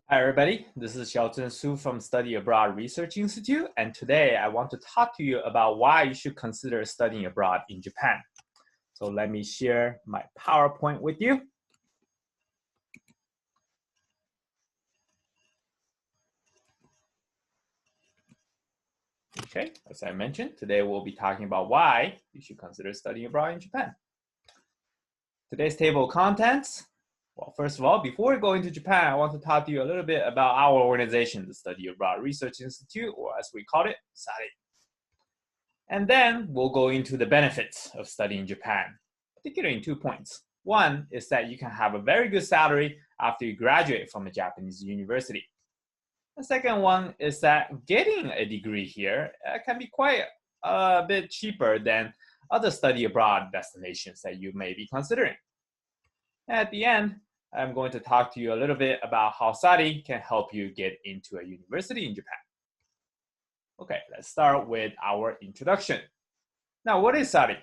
Hi everybody, this is Xiaochen Su from Study Abroad Research Institute, and today I want to talk to you about why you should consider studying abroad in Japan. So let me share my PowerPoint with you. Okay, as I mentioned, today we'll be talking about why you should consider studying abroad in Japan. Today's table of contents. Well, first of all, before we go into Japan, I want to talk to you a little bit about our organization, the Study Abroad Research Institute, or as we call it, SARI. And then we'll go into the benefits of studying Japan, particularly in 2 points. One is that you can have a very good salary after you graduate from a Japanese university. The second one is that getting a degree here can be quite a bit cheaper than other study abroad destinations that you may be considering. At the end, I'm going to talk to you a little bit about how SARI can help you get into a university in Japan. Okay, let's start with our introduction. Now, what is SARI?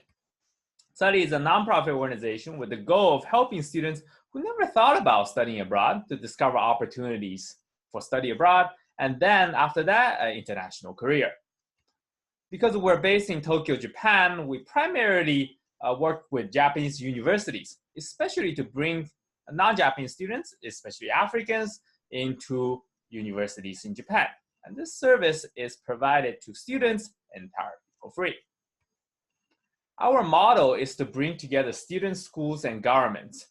SARI is a nonprofit organization with the goal of helping students who never thought about studying abroad to discover opportunities for study abroad, and then after that, an international career. Because we're based in Tokyo, Japan, we primarily work with Japanese universities, especially to bring non-Japanese students, especially Africans, into universities in Japan. And this service is provided to students entirely for free. Our model is to bring together students, schools, and governments.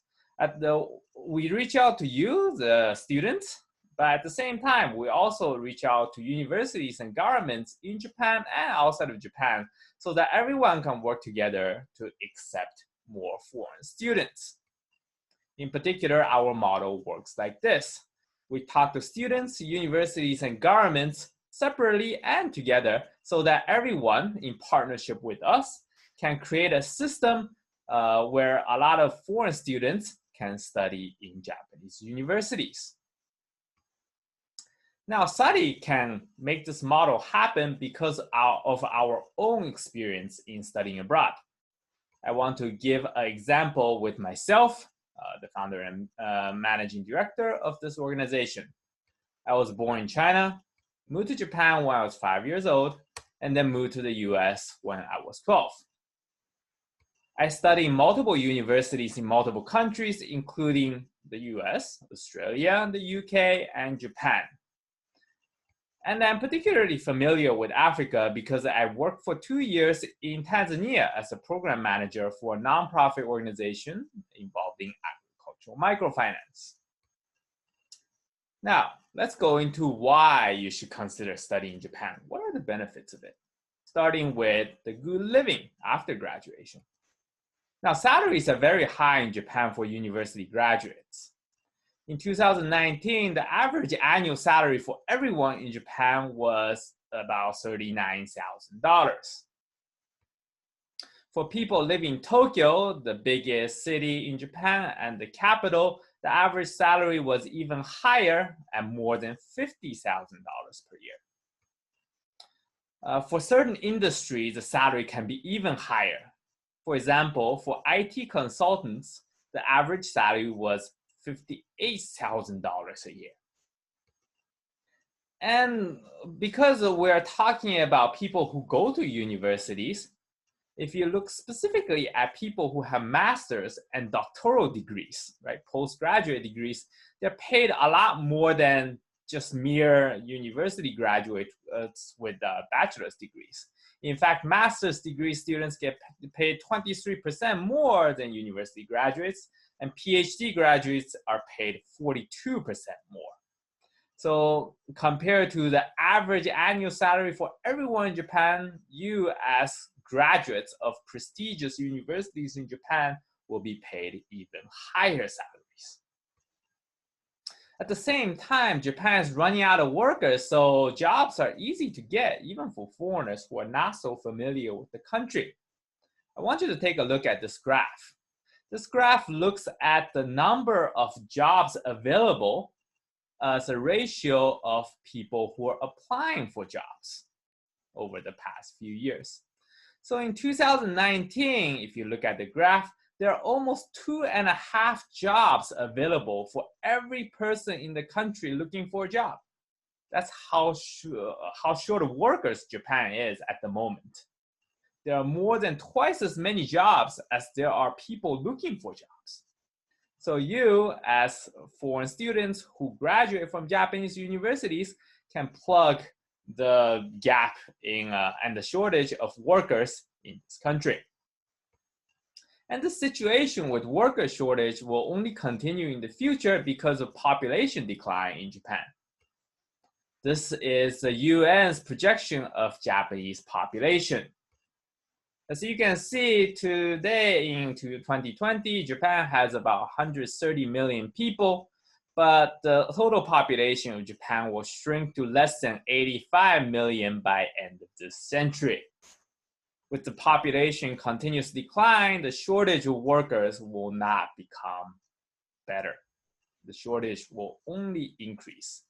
We reach out to you, the students, but at the same time, we also reach out to universities and governments in Japan and outside of Japan so that everyone can work together to accept more foreign students. In particular, our model works like this. We talk to students, universities, and governments separately and together so that everyone in partnership with us can create a system where a lot of foreign students can study in Japanese universities. Now, SARI can make this model happen because of our own experience in studying abroad. I want to give an example with myself, the founder and managing director of this organization. I was born in China, moved to Japan when I was 5 years old, and then moved to the US when I was 12. I studied in multiple universities in multiple countries, including the US, Australia, the UK, and Japan. And I'm particularly familiar with Africa because I worked for 2 years in Tanzania as a program manager for a nonprofit organization involved in agricultural microfinance. Now, let's go into why you should consider studying in Japan. What are the benefits of it? Starting with the good living after graduation. Now, salaries are very high in Japan for university graduates. In 2019, the average annual salary for everyone in Japan was about $39,000. For people living in Tokyo, the biggest city in Japan and the capital, the average salary was even higher at more than $50,000 per year. For certain industries, the salary can be even higher. For example, for IT consultants, the average salary was $58,000 a year. And because we're talking about people who go to universities, if you look specifically at people who have master's and doctoral degrees, right, postgraduate degrees, they're paid a lot more than just mere university graduates with bachelor's degrees. In fact, master's degree students get paid 23% more than university graduates, and PhD graduates are paid 42% more. So compared to the average annual salary for everyone in Japan, you as graduates of prestigious universities in Japan will be paid even higher salaries. At the same time, Japan is running out of workers, so jobs are easy to get, even for foreigners who are not so familiar with the country. I want you to take a look at this graph. This graph looks at the number of jobs available as a ratio of people who are applying for jobs over the past few years. So in 2019, if you look at the graph, there are almost 2.5 jobs available for every person in the country looking for a job. That's how short of workers Japan is at the moment. There are more than twice as many jobs as there are people looking for jobs. So you, as foreign students who graduate from Japanese universities, can plug the gap and the shortage of workers in this country. And the situation with worker shortage will only continue in the future because of population decline in Japan. This is the UN's projection of Japanese population. As you can see, today in 2020, Japan has about 130 million people, but the total population of Japan will shrink to less than 85 million by end of this century. With the population continuous decline, the shortage of workers will not become better. The shortage will only increase.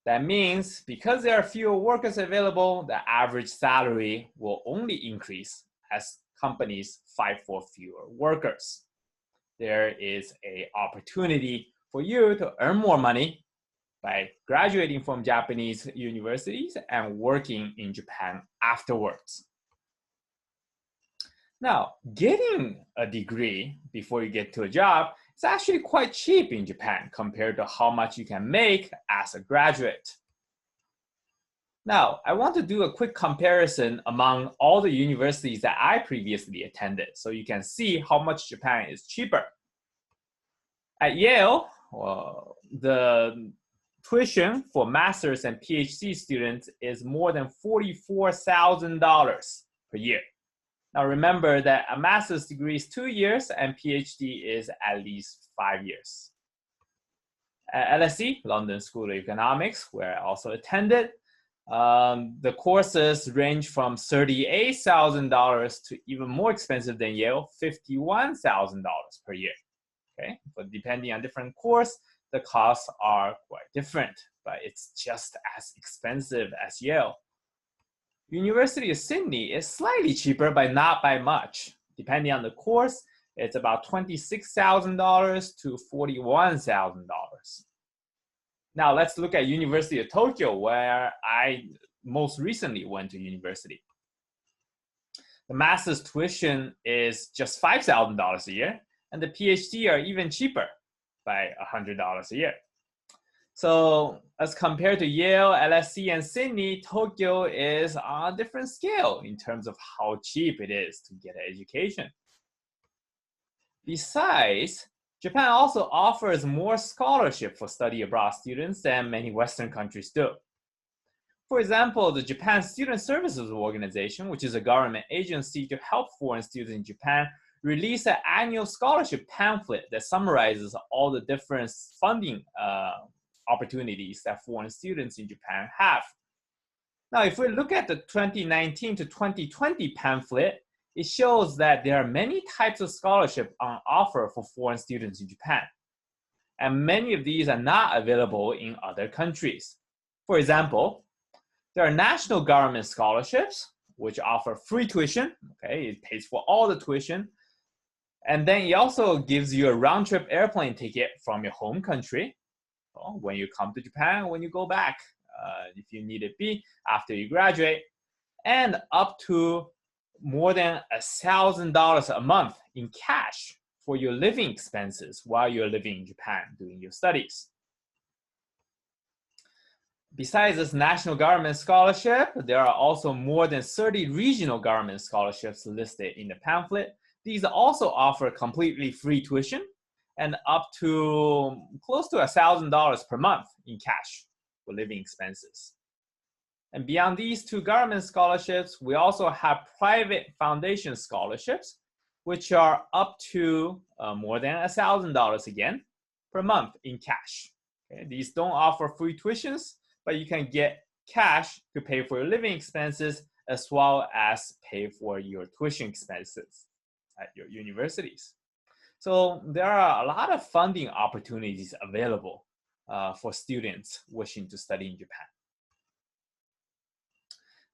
That means because there are fewer workers available, the average salary will only increase as companies fight for fewer workers. There is an opportunity for you to earn more money by graduating from Japanese universities and working in Japan afterwards. Now, getting a degree before you get to a job is actually quite cheap in Japan compared to how much you can make as a graduate. Now, I want to do a quick comparison among all the universities that I previously attended so you can see how much Japan is cheaper. At Yale, the tuition for master's and PhD students is more than $44,000 per year. Now remember that a master's degree is 2 years and PhD is at least 5 years. At LSE, London School of Economics, where I also attended, the courses range from $38,000 to even more expensive than Yale, $51,000 per year. Okay, but depending on different course, the costs are quite different, but it's just as expensive as Yale. University of Sydney is slightly cheaper, but not by much. Depending on the course, it's about $26,000 to $41,000. Now let's look at University of Tokyo, where I most recently went to university. The master's tuition is just $5,000 a year, and the PhD are even cheaper by $100 a year. So as compared to Yale, LSE, and Sydney, Tokyo is on a different scale in terms of how cheap it is to get an education. Besides, Japan also offers more scholarship for study abroad students than many Western countries do. For example, the Japan Student Services Organization, which is a government agency to help foreign students in Japan, released an annual scholarship pamphlet that summarizes all the different funding opportunities that foreign students in Japan have. Now, if we look at the 2019 to 2020 pamphlet, it shows that there are many types of scholarship on offer for foreign students in Japan. And many of these are not available in other countries. For example, there are national government scholarships, which offer free tuition. Okay, it pays for all the tuition. And then it also gives you a round-trip airplane ticket from your home country when you come to Japan, when you go back, if you need it be, after you graduate, and up to more than $1,000 a month in cash for your living expenses while you're living in Japan doing your studies. Besides this national government scholarship, there are also more than 30 regional government scholarships listed in the pamphlet. These also offer completely free tuition and up to close to $1,000 per month in cash for living expenses. And beyond these two government scholarships, we also have private foundation scholarships, which are up to more than $1,000 again per month in cash. Okay? These don't offer free tuitions, but you can get cash to pay for your living expenses as well as pay for your tuition expenses at your universities. So there are a lot of funding opportunities available for students wishing to study in Japan.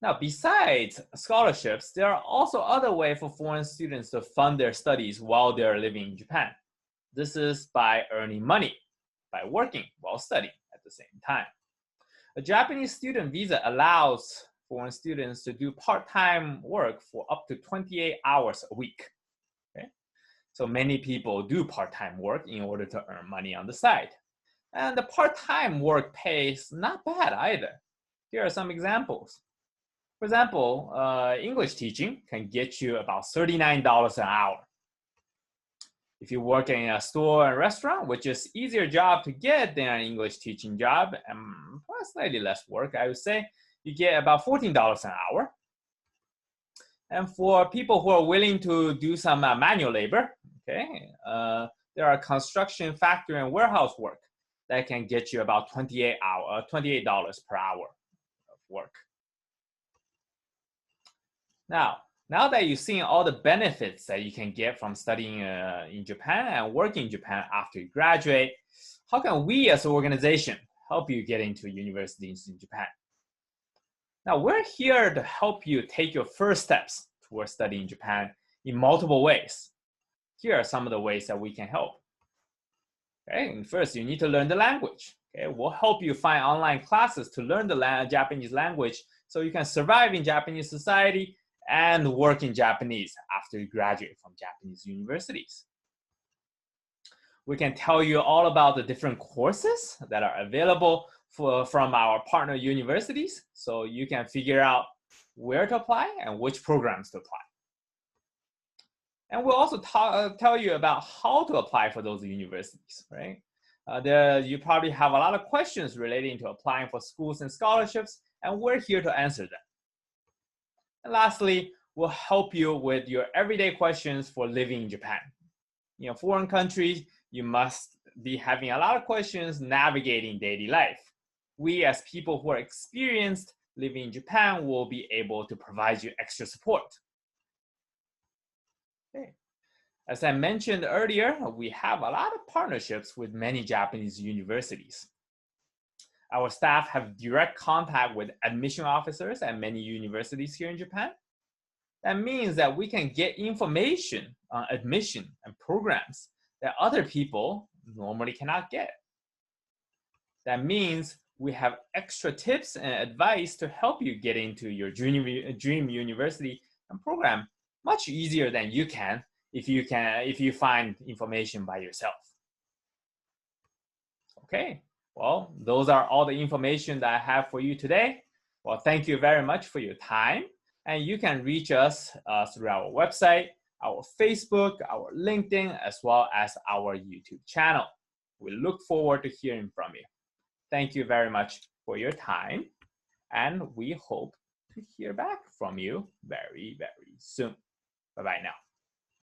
Now, besides scholarships, there are also other ways for foreign students to fund their studies while they're living in Japan. This is by earning money, by working while studying at the same time. A Japanese student visa allows foreign students to do part-time work for up to 28 hours a week. Okay? So many people do part-time work in order to earn money on the side. And the part-time work pays not bad either. Here are some examples. For example, English teaching can get you about $39 an hour. If you work in a store and restaurant, which is easier job to get than an English teaching job, and slightly less work, I would say, you get about $14 an hour. And for people who are willing to do some manual labor, okay, there are construction, factory, and warehouse work that can get you about $28 per hour of work. Now that you've seen all the benefits that you can get from studying in Japan and working in Japan after you graduate, how can we as an organization help you get into universities in Japan? Now, we're here to help you take your first steps towards studying in Japan in multiple ways. Here are some of the ways that we can help. Okay, and first, you need to learn the language. Okay, we'll help you find online classes to learn the Japanese language so you can survive in Japanese society and work in Japanese after you graduate from Japanese universities. We can tell you all about the different courses that are available from our partner universities, so you can figure out where to apply and which programs to apply. And we'll also tell you about how to apply for those universities, right? You probably have a lot of questions relating to applying for schools and scholarships, and we're here to answer them. And lastly, we'll help you with your everyday questions for living in Japan. You know, foreign countries, you must be having a lot of questions navigating daily life. We, as people who are experienced living in Japan, will be able to provide you extra support. Okay. As I mentioned earlier, we have a lot of partnerships with many Japanese universities. Our staff have direct contact with admission officers at many universities here in Japan. That means that we can get information on admission and programs that other people normally cannot get. That means we have extra tips and advice to help you get into your dream university and program much easier than you can if you find information by yourself. Okay, well, those are all the information that I have for you today. Well, thank you very much for your time. And you can reach us through our website, our Facebook, our LinkedIn, as well as our YouTube channel. We look forward to hearing from you. Thank you very much for your time. And we hope to hear back from you very, very soon. Bye-bye now.